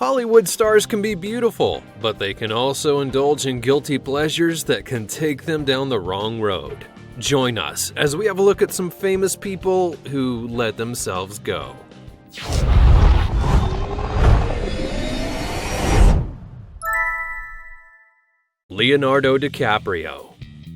Hollywood stars can be beautiful, but they can also indulge in guilty pleasures that can take them down the wrong road. Join us as we have a look at some famous people who let themselves go. Leonardo DiCaprio.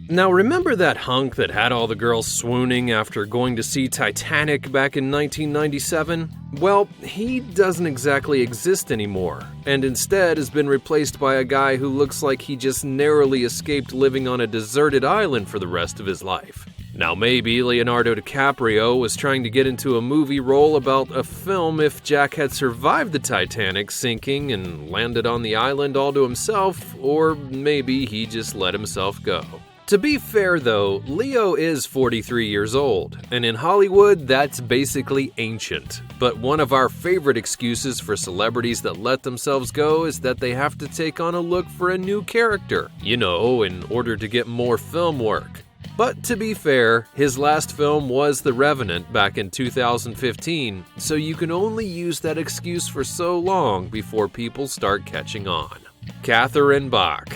Now remember that hunk that had all the girls swooning after going to see Titanic back in 1997? Well, he doesn't exactly exist anymore, and instead has been replaced by a guy who looks like he just narrowly escaped living on a deserted island for the rest of his life. Now maybe Leonardo DiCaprio was trying to get into a movie role about a film if Jack had survived the Titanic sinking and landed on the island all to himself, or maybe he just let himself go. To be fair though, Leo is 43 years old, and in Hollywood that's basically ancient. But one of our favorite excuses for celebrities that let themselves go is that they have to take on a look for a new character, in order to get more film work. But to be fair, his last film was The Revenant back in 2015, so you can only use that excuse for so long before people start catching on. Catherine Bach.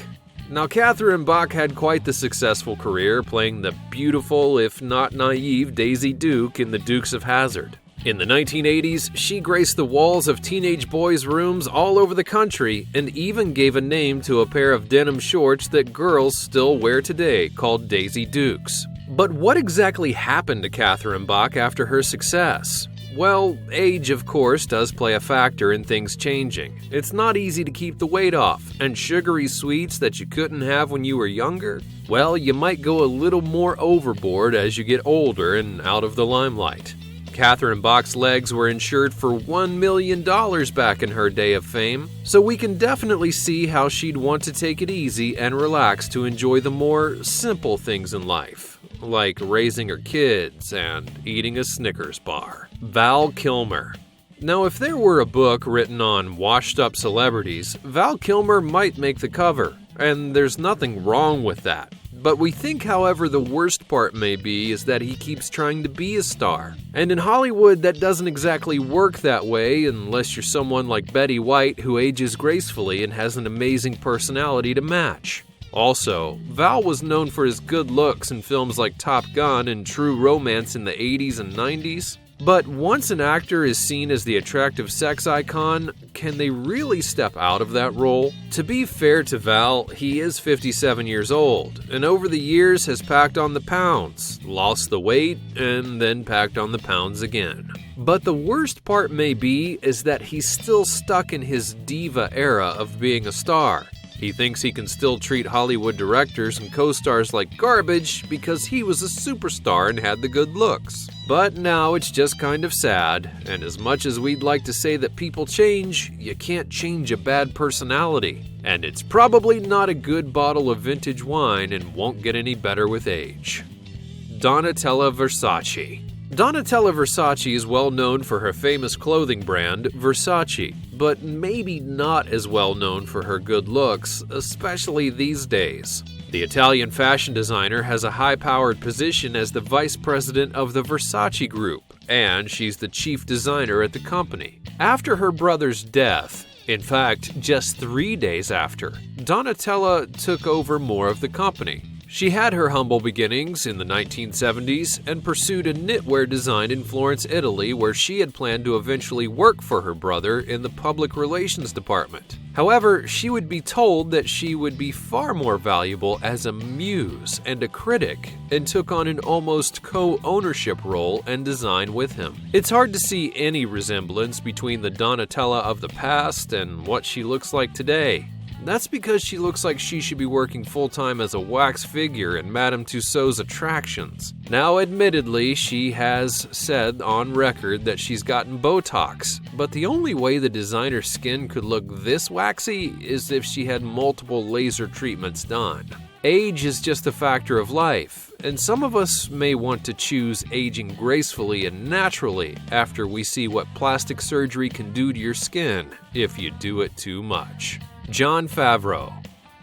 Now, Catherine Bach had quite the successful career playing the beautiful, if not naive, Daisy Duke in The Dukes of Hazzard. In the 1980s, she graced the walls of teenage boys' rooms all over the country and even gave a name to a pair of denim shorts that girls still wear today called Daisy Dukes. But what exactly happened to Catherine Bach after her success? Well, age, of course, does play a factor in things changing. It's not easy to keep the weight off, and sugary sweets that you couldn't have when you were younger, well, you might go a little more overboard as you get older and out of the limelight. Catherine Bach's legs were insured for $1 million back in her day of fame, so we can definitely see how she'd want to take it easy and relax to enjoy the more simple things in life, like raising her kids and eating a Snickers bar. Val Kilmer. Now, if there were a book written on washed-up celebrities, Val Kilmer might make the cover, and there's nothing wrong with that. But we think, however, the worst part may be is that he keeps trying to be a star. And in Hollywood, that doesn't exactly work that way unless you're someone like Betty White who ages gracefully and has an amazing personality to match. Also, Val was known for his good looks in films like Top Gun and True Romance in the 80s and 90s. But once an actor is seen as the attractive sex icon, can they really step out of that role? To be fair to Val, he is 57 years old, and over the years has packed on the pounds, lost the weight, and then packed on the pounds again. But the worst part may be is that he's still stuck in his diva era of being a star. He thinks he can still treat Hollywood directors and co-stars like garbage because he was a superstar and had the good looks. But now it's just kind of sad, and as much as we'd like to say that people change, you can't change a bad personality. And it's probably not a good bottle of vintage wine and won't get any better with age. Donatella Versace. Donatella Versace is well known for her famous clothing brand, Versace, but maybe not as well known for her good looks, especially these days. The Italian fashion designer has a high-powered position as the vice president of the Versace Group, and she's the chief designer at the company. After her brother's death, in fact, just 3 days after, Donatella took over more of the company. She had her humble beginnings in the 1970s and pursued a knitwear design in Florence, Italy, where she had planned to eventually work for her brother in the public relations department. However, she would be told that she would be far more valuable as a muse and a critic, and took on an almost co-ownership role and design with him. It's hard to see any resemblance between the Donatella of the past and what she looks like today. That's because she looks like she should be working full-time as a wax figure in Madame Tussauds Attractions. Now, admittedly, she has said on record that she's gotten Botox, but the only way the designer's skin could look this waxy is if she had multiple laser treatments done. Age is just a factor of life, and some of us may want to choose aging gracefully and naturally after we see what plastic surgery can do to your skin if you do it too much. Jon Favreau.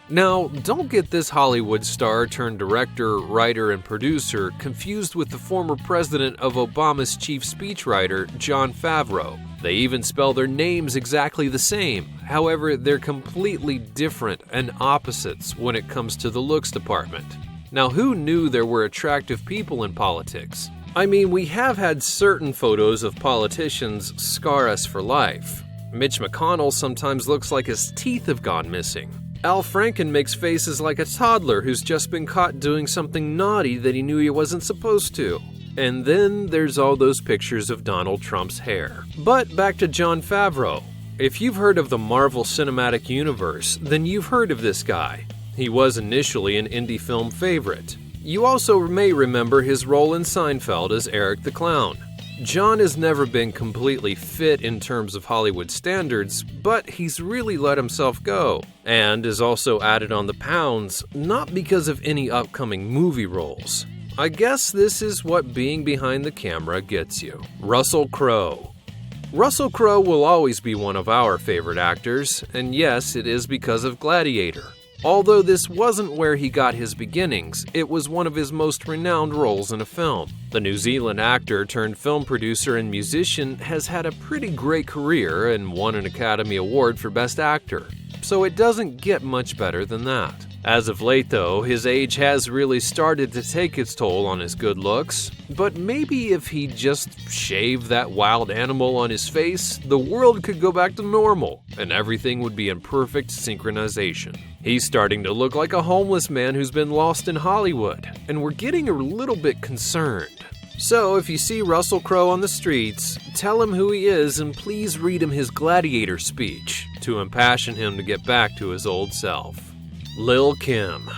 Now, don't get this Hollywood star turned director, writer, and producer confused with the former president of Obama's chief speechwriter, Jon Favreau. They even spell their names exactly the same. However, they're completely different and opposites when it comes to the looks department. Now, who knew there were attractive people in politics? I mean, we have had certain photos of politicians scar us for life. Mitch McConnell sometimes looks like his teeth have gone missing. Al Franken makes faces like a toddler who's just been caught doing something naughty that he knew he wasn't supposed to. And then there's all those pictures of Donald Trump's hair. But back to Jon Favreau. If you've heard of the Marvel Cinematic Universe, then you've heard of this guy. He was initially an indie film favorite. You also may remember his role in Seinfeld as Eric the Clown. Jon has never been completely fit in terms of Hollywood standards, but he's really let himself go, and has also added on the pounds, not because of any upcoming movie roles. I guess this is what being behind the camera gets you. Russel Crowe. Russel Crowe will always be one of our favorite actors, and yes, it is because of Gladiator. Although this wasn't where he got his beginnings, it was one of his most renowned roles in a film. The New Zealand actor turned film producer and musician has had a pretty great career and won an Academy Award for Best Actor, so it doesn't get much better than that. As of late though, his age has really started to take its toll on his good looks, but maybe if he just shaved that wild animal on his face, the world could go back to normal, and everything would be in perfect synchronization. He's starting to look like a homeless man who's been lost in Hollywood, and we're getting a little bit concerned. So if you see Russel Crowe on the streets, tell him who he is and please read him his Gladiator speech to impassion him to get back to his old self. Lil Kim.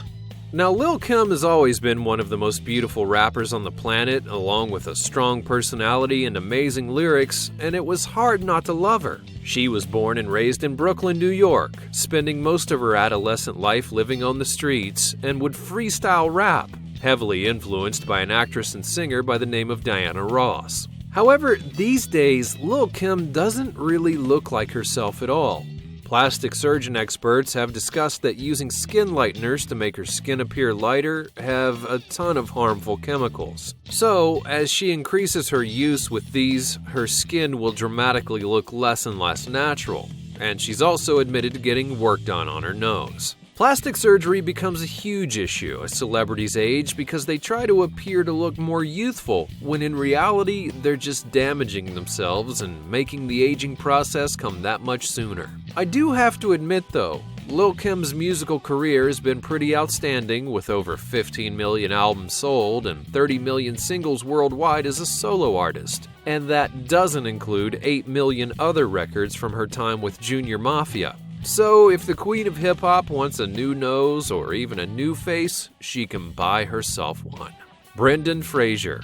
Now, Lil Kim has always been one of the most beautiful rappers on the planet, along with a strong personality and amazing lyrics, and it was hard not to love her. She was born and raised in Brooklyn, New York, spending most of her adolescent life living on the streets, and would freestyle rap, heavily influenced by an actress and singer by the name of Diana Ross. However, these days, Lil Kim doesn't really look like herself at all. Plastic surgeon experts have discussed that using skin lighteners to make her skin appear lighter have a ton of harmful chemicals. So, as she increases her use with these, her skin will dramatically look less and less natural, and she's also admitted to getting work done on her nose. Plastic surgery becomes a huge issue as celebrities age because they try to appear to look more youthful, when in reality, they're just damaging themselves and making the aging process come that much sooner. I do have to admit though, Lil Kim's musical career has been pretty outstanding, with over 15 million albums sold and 30 million singles worldwide as a solo artist. And that doesn't include 8 million other records from her time with Junior Mafia. So if the queen of hip-hop wants a new nose or even a new face, she can buy herself one. Brendan Fraser.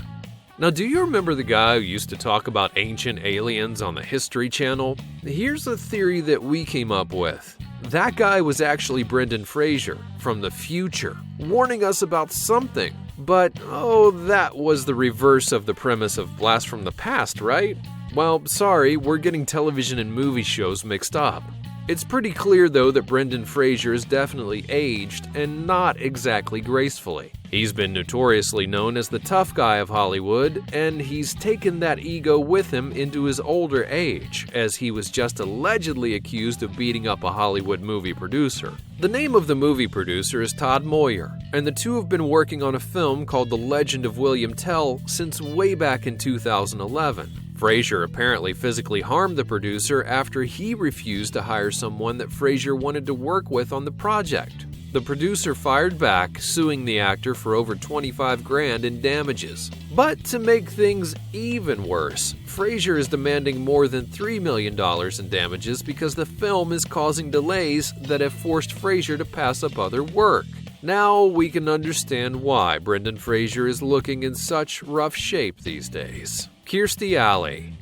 Now, do you remember the guy who used to talk about ancient aliens on the History Channel? Here's a theory that we came up with. That guy was actually Brendan Fraser from the future, warning us about something. But, that was the reverse of the premise of Blast from the Past, right? Well, sorry, we're getting television and movie shows mixed up. It's pretty clear, though, that Brendan Fraser is definitely aged, and not exactly gracefully. He's been notoriously known as the tough guy of Hollywood, and he's taken that ego with him into his older age, as he was just allegedly accused of beating up a Hollywood movie producer. The name of the movie producer is Todd Moyer, and the two have been working on a film called The Legend of William Tell since way back in 2011. Fraser apparently physically harmed the producer after he refused to hire someone that Fraser wanted to work with on the project. The producer fired back, suing the actor for over $25,000 in damages. But to make things even worse, Fraser is demanding more than $3 million in damages because the film is causing delays that have forced Fraser to pass up other work. Now we can understand why Brendan Fraser is looking in such rough shape these days. Kirstie Alley.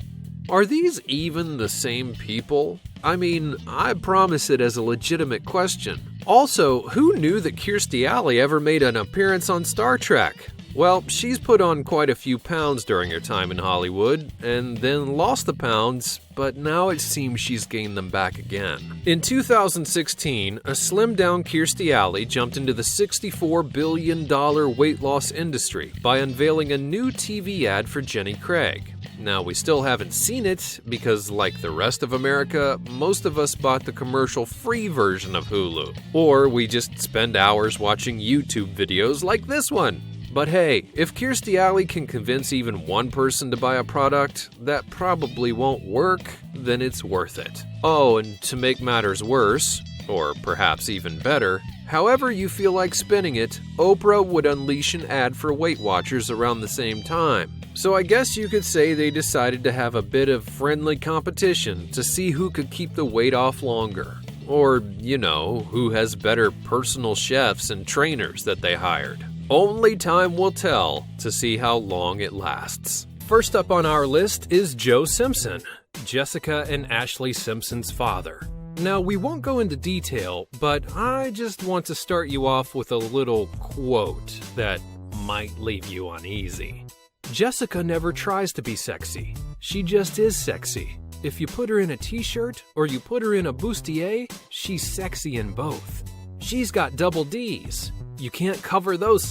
Are these even the same people? I mean, I promise it as a legitimate question. Also, who knew that Kirstie Alley ever made an appearance on Star Trek? Well, she's put on quite a few pounds during her time in Hollywood, and then lost the pounds, but now it seems she's gained them back again. In 2016, a slimmed-down Kirstie Alley jumped into the $64 billion weight loss industry by unveiling a new TV ad for Jenny Craig. Now, we still haven't seen it because, like the rest of America, most of us bought the commercial-free version of Hulu. Or we just spend hours watching YouTube videos like this one. But hey, if Kirstie Alley can convince even one person to buy a product that probably won't work, then it's worth it. Oh, and to make matters worse, or perhaps even better, however you feel like spinning it, Oprah would unleash an ad for Weight Watchers around the same time. So I guess you could say they decided to have a bit of friendly competition to see who could keep the weight off longer. Or, who has better personal chefs and trainers that they hired. Only time will tell to see how long it lasts. First up on our list is Joe Simpson, Jessica and Ashley Simpson's father. Now, we won't go into detail, but I just want to start you off with a little quote that might leave you uneasy. Jessica never tries to be sexy. She just is sexy. If you put her in a t-shirt or you put her in a bustier, she's sexy in both. She's got double D's. You can't cover those